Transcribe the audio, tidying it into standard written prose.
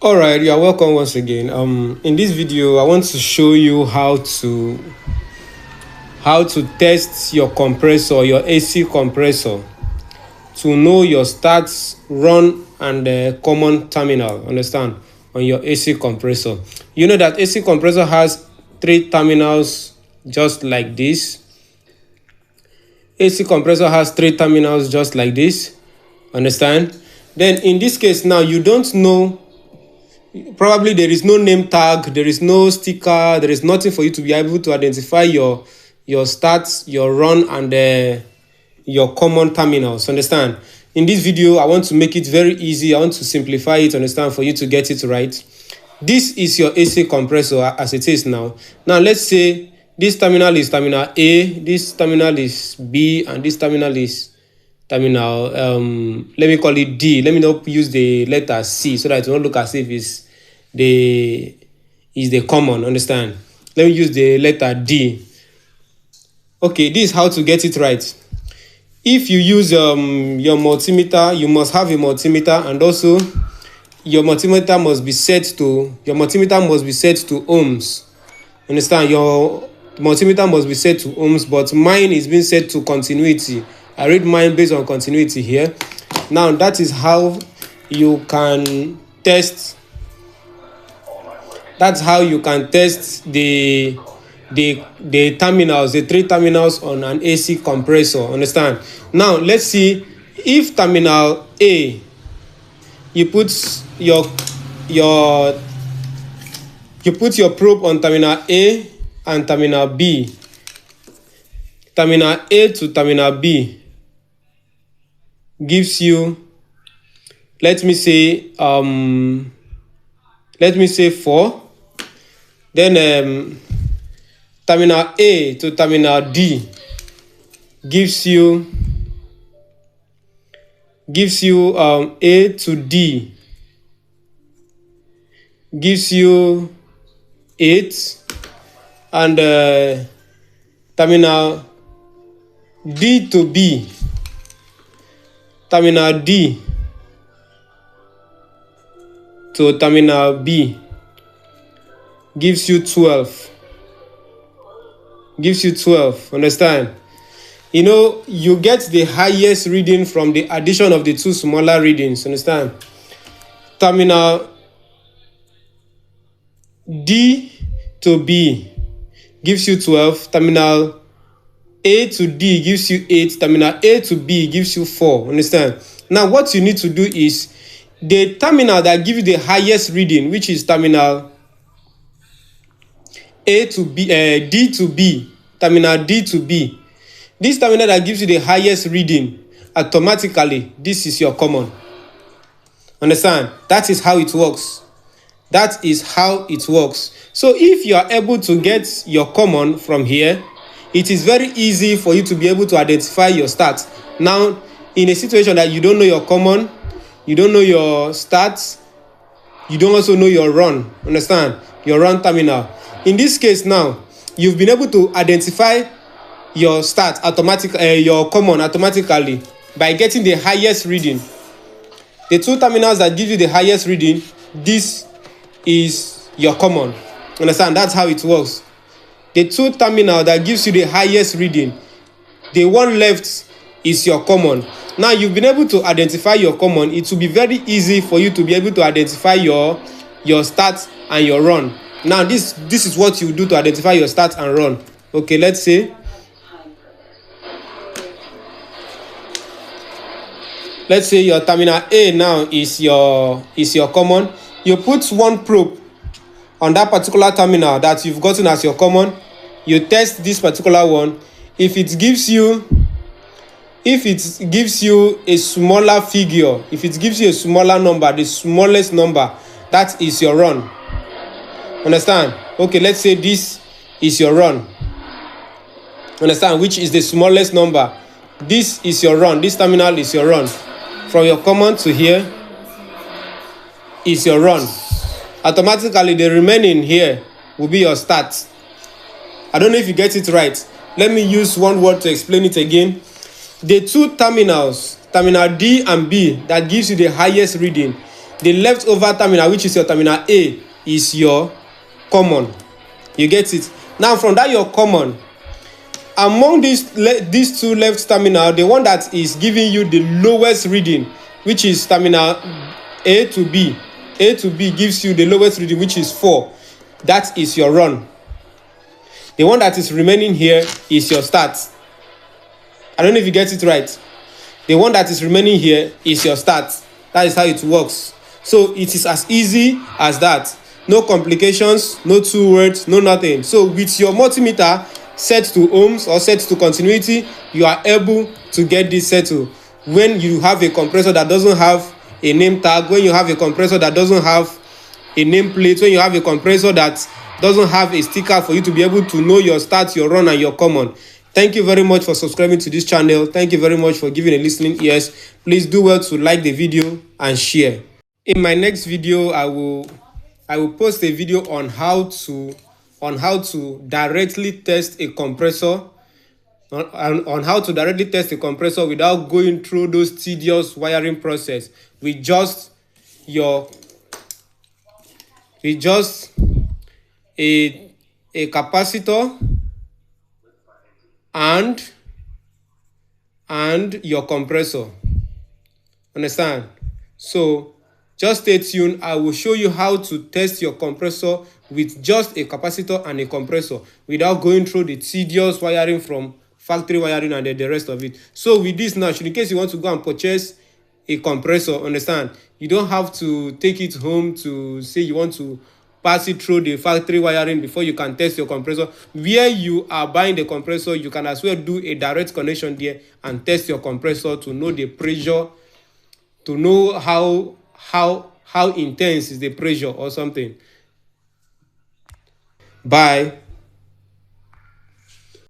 All right, you are welcome once again. In this video, I want to show you how to test your compressor, your AC compressor, to know your start, run, and common terminal. Understand, on your AC compressor. You know that AC compressor has three terminals, just like this. AC compressor has three terminals, just like this. Understand? Then in this case now, you don't know. Probably there is no name tag, there is no sticker, there is nothing for you to be able to identify your start, your run, and your common terminals. Understand? In this video, I want to make it very easy. I want to simplify it, understand, for you to get it right. This is your AC compressor as it is now. Now let's say this terminal is terminal A, this terminal is B, and this terminal is terminal, let me call it D. Let me not use the letter C so that it will not look as if it's the common. Understand? Let me use the letter D. Okay, this is how to get it right. If you use your multimeter, you must have a multimeter, and also your multimeter must be set to ohms. Understand? Your multimeter must be set to ohms, but mine is being set to continuity. I read mine based on continuity here. Now that is how you can test. That's how you can test the terminals, the three terminals on an AC compressor. Understand? Now let's see if terminal A, you put your probe on terminal A and terminal B. Terminal A to terminal B gives you, let me say 4. Then terminal A to terminal D gives you A to D gives you 8, and terminal D to B, terminal D to terminal B gives you 12. Understand? You know, you get the highest reading from the addition of the two smaller readings. Understand? Terminal D to B gives you 12. Terminal A to D gives you 8. Terminal A to B gives you 4. Understand? Now what you need to do is the terminal that gives you the highest reading, which is terminal A to B, D to B, terminal D to B. This terminal that gives you the highest reading, automatically this is your common. Understand? That is how it works. So if you are able to get your common from here, it is very easy for you to be able to identify your start. Now, in a situation that you don't know your common, you don't know your start, you don't also know your run. Understand? Your run terminal. In this case now, you've been able to identify your start your common automatically by getting the highest reading. The two terminals that give you the highest reading, this is your common. Understand? That's how it works. The two terminal that gives you the highest reading, the one left is your common. Now you've been able to identify your common. It will be very easy for you to be able to identify your start and your run. Now this is what you do to identify your start and run. Okay, let's say your terminal A now is your common. You put one probe on that particular terminal that you've gotten as your common. You test this particular one. If it gives you a smaller figure, if it gives you a smaller number, the smallest number, that is your run. Understand? Okay, let's say this is your run. Understand? Which is the smallest number. This is your run. This terminal is your run. From your common to here is your run. Automatically, the remaining here will be your start. I don't know if you get it right. Let me use one word to explain it again. The two terminals, terminal D and B, that gives you the highest reading, The leftover terminal, which is your terminal A, is your common. You get it? Now from that your common, among these two left terminal, the one that is giving you the lowest reading, which is terminal A to B. A to B gives you the lowest reading, which is 4. That is your run. The one that is remaining here is your start. I don't know if you get it right. The one that is remaining here is your start. That is how it works. So it is as easy as that. No complications, no 2 words, no nothing. So with your multimeter set to ohms or set to continuity, you are able to get this settled. When you have a compressor that doesn't have a name tag, when you have a compressor that doesn't have a nameplate, when you have a compressor that doesn't have a sticker for you to be able to know your start, your run, and your common. Thank you very much for subscribing to this channel. Thank you very much for giving a listening ears. Please do well to like the video and share. In my next video, I will post a video on how to directly test a compressor, on how to directly test a compressor without going through those tedious wiring process with just a capacitor and your compressor. Understand? So just stay tuned. I will show you how to test your compressor with just a capacitor and a compressor without going through the tedious wiring from factory wiring and the rest of it. So with this now, in case you want to go and purchase a compressor, understand, you don't have to take it home to say you want to pass it through the factory wiring before you can test your compressor. Where you are buying the compressor, you can as well do a direct connection there and test your compressor to know the pressure, to know how intense is the pressure or something. Bye.